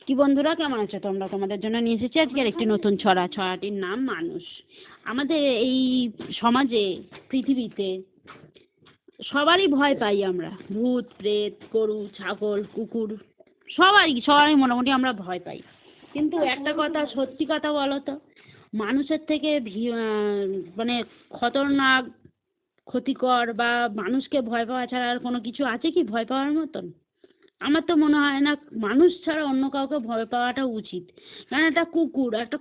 কি বন্ধুরা, কেমন আছো তোমরা? তোমাদের জন্য নিয়ে এসেছি আজকের একটি নতুন ছড়া। ছড়াটির নাম মানুষ। আমাদের এই সমাজে, পৃথিবীতে সবারই ভয় পাই আমরা। ভূত, প্রেত, গরু, ছাগল, কুকুর, সবারই মোটামুটি আমরা ভয় পাই। কিন্তু একটা কথা, সত্যি কথা বলো তো, মানুষের থেকে মানে খতরনাক, ক্ষতিকর বা মানুষকে ভয় পাওয়া ছাড়া আর কোনো কিছু আছে কি ভয় পাওয়ার মতন? আমার তো মনে হয় না মানুষ ছাড়া অন্য কাউকে ভয় পাওয়াটা উচিত। কারণ একটা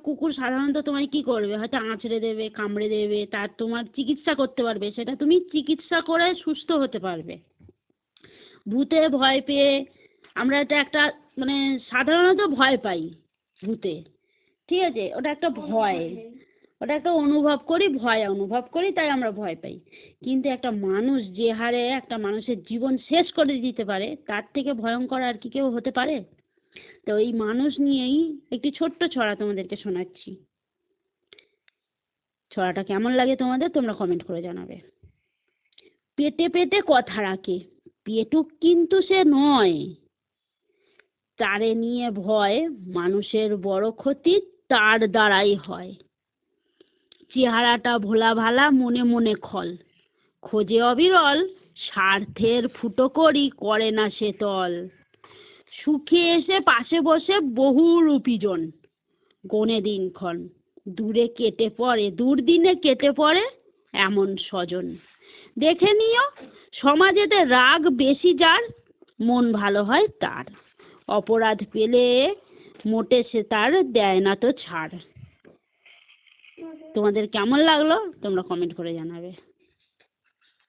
কুকুর সাধারণত তোমায় কি করবে? হয়তো আঁচড়ে দেবে, কামড়ে দেবে, তার তোমার চিকিৎসা করতে পারবে, সেটা তুমি চিকিৎসা করে সুস্থ হতে পারবে। ভূতে ভয় পেয়ে আমরা এটা একটা মানে সাধারণত ভয় পাই ভূতে। ঠিক আছে, ওটা একটা ভয়, ওটা একটা অনুভব করি, ভয় অনুভব করি, তাই আমরা ভয় পাই। কিন্তু একটা মানুষ যে হারে একটা মানুষের জীবন শেষ করে দিতে পারে, তার থেকে ভয়ঙ্কর আর কি কেউ হতে পারে? তো এই মানুষ নিয়েই একটি ছোট্ট ছড়া তোমাদেরকে শোনাচ্ছি। ছড়াটা কেমন লাগে তোমাদের, তোমরা কমেন্ট করে জানাবে। পেটে পেটে কথা রাখে, পেটুক কিন্তু সে নয়, তারে নিয়ে ভয়, মানুষের বড় ক্ষতি তার দ্বারাই হয়। চেহারাটা ভোলা ভালা, মনে মনে খল, খোঁজে অবিরল, স্বার্থের ফুটো করি করে না সে তল। সুখে এসে পাশে বসে বহুরূপীজন, গোনে দিনক্ষণ, দুর্দিনে কেটে পড়ে এমন স্বজন। দেখে নিও সমাজেতে রাগ বেশি যার, মন ভালো হয় তার, অপরাধ পেলে মোটে সে তার দেয় না তো ছাড়। তোমাদের কেমন লাগলো তোমরা কমেন্ট করে জানাবে।